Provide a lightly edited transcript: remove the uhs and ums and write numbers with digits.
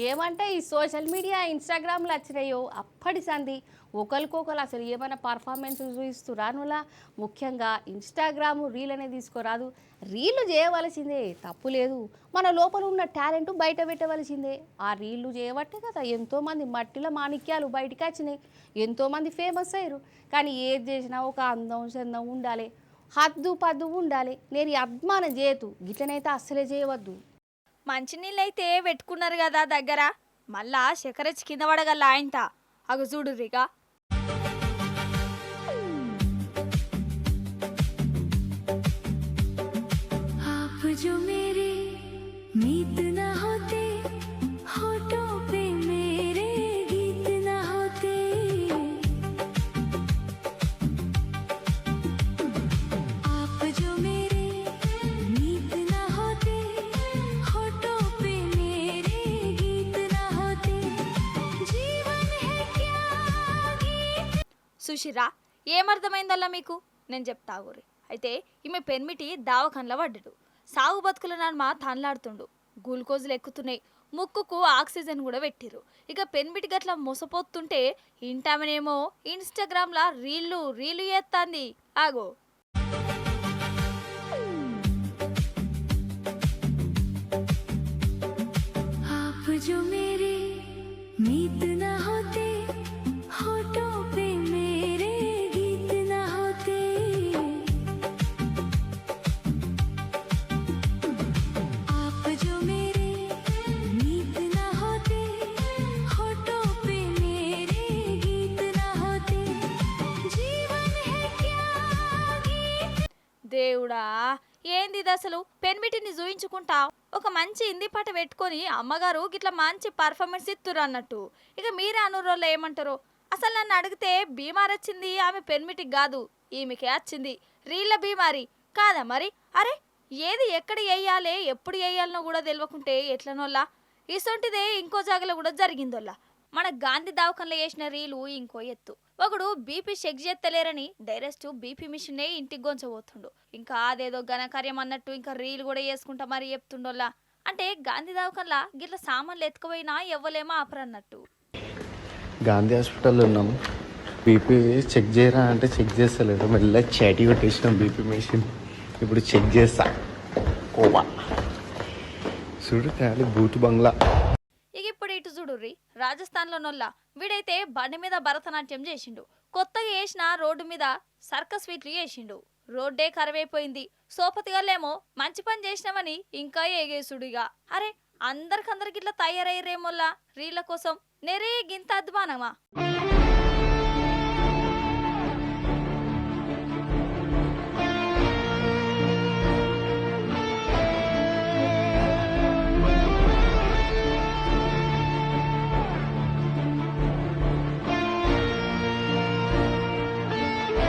ఏమంటే ఈ social media ఇన్స్టాగ్రామ్లు వచ్చినాయో అప్పటి సంది ఒకరికొకరు అసలు ఏమైనా పర్ఫార్మెన్స్ చూపిస్తురా నులా ముఖ్యంగా ఇన్స్టాగ్రామ్ రీల్ అనేది తీసుకోరాదు. రీళ్లు చేయవలసిందే, తప్పు లేదు. మన లోపల ఉన్న టాలెంట్ బయట పెట్టవలసిందే. ఆ రీళ్లు చేయబట్టే కదా ఎంతోమంది మట్టిలో మాణిక్యాలు బయటికి వచ్చినాయి, ఎంతోమంది ఫేమస్ అయ్యారు. కానీ ఏది చేసినా ఒక అందం చందం ఉండాలి, హద్దు పద్దు ఉండాలి. నేను ఈ అభిమానం చేయదు, గిట్లనైతే అస్సలే చేయవద్దు. మంచినీళ్ళైతే పెట్టుకున్నారు కదా దగ్గర, మళ్ళా శకరచ్చి కింద పడగల ఆయనత అగు చూడుర్రిగా. आप जो मेरे मीत न होते, होठों पे मेरे गीत न होते, आप जो मेरे मीत न होते, होठों पे मेरे गीत न होते, जीवन है क्या गीत. సుషిరా, ఏమర్థమైందల్లా మీకు? నేను చెప్తా గురి. అయితే ఈమె పెన్మిటి దావఖండ్ల పడ్డాడు. సాగు బతుకుల నడుమ తనలాడుతుండు. గ్లూకోజులు ఎక్కుతున్నాయి, ముక్కుకు ఆక్సిజన్ కూడా పెట్టిరు. ఇక పెన్మిటి గట్ల మోసపోతుంటే ఇంటామనేమో ఇన్స్టాగ్రామ్లా రీలు చేస్తాంది. ఆగో. आप जो मेरे मीत न होते, होठों पे मेरे गीत न होते, आप जो मेरे मीत न होते, होठों पे मेरे गीत न होते, जीवन है क्या गीत. దేవుడా, ఏంది ఇది అసలు? పెన్మిటిని చూయించుకుంటా ఒక మంచి హిందీ పాట పెట్టుకొని అమ్మగారు గిట్లా మంచి పర్ఫార్మెన్స్ ఇస్తురు అన్నట్టు. ఇక మీరే అనురోళ్ళు ఏమంటారో? అసలు నన్ను అడిగితే బీమార్ వచ్చింది ఆమె పెన్మిటికి కాదు, ఈమెకే వచ్చింది రీళ్ళ బీమారి కాదా మరి? అరే, ఏది ఎక్కడ వేయాలి ఎప్పుడు వేయాలనో కూడా తెలియకుంటే ఎట్లనోళ్ళ. ఇసొంటిదే ఇంకో జాగలో కూడా జరిగిందోళ్ళ. మన గాంధీ దవాఖానలో చేసిన రీలు ఇంకో ఎత్తు. ఒకడు బీపీ చెక్ చేస్తలేరని డైరెక్ట్ బీపీ మిషన్నే ఇంటికి గొంచబోతుండు. ఇంకా అదేదో ఘనకార్యం అన్నట్టు ఇంకా రీల్ కూడా చేసుకుంటా మరి చెప్తుండోళ్ళ. అంటే గాంధీ దవాఖానలా గిట్ల సామాన్లు ఎత్తుకుపోయినా ఎవ్వలేమో ఆపరన్నట్టు. గాంధీ హాస్పిటల్లో ఉన్నాము. బీపీ చెక్ చేయరా అంటే చెక్ చేస్తలేడు. మెల్ల చాటి కొట్టేసినాం బీపీ మెషిన్. ఇప్పుడు చెక్ చేస్తా. కోవా చూడు ఖాళీ బూత్ బంగ్లా. ఇక ఇప్పుడు ఇటు చూడుర్రి, రాజస్థాన్లో నొల్ల వీడైతే బండి మీద భరతనాట్యం చేసిండు. కొత్తగా వేసిన రోడ్డు మీద సర్కస్ స్వీట్లు చేసిండు. రోడ్డే కరువైపోయింది. సోపతిగాలేమో మంచి పని చేసినామని ఇంకా ఏగేసుడుగా. అరే, అందరికిట్లా తయారయ్యేరేమోల్లా రీళ్ళ కోసం. నెరే గింత అద్వానమా.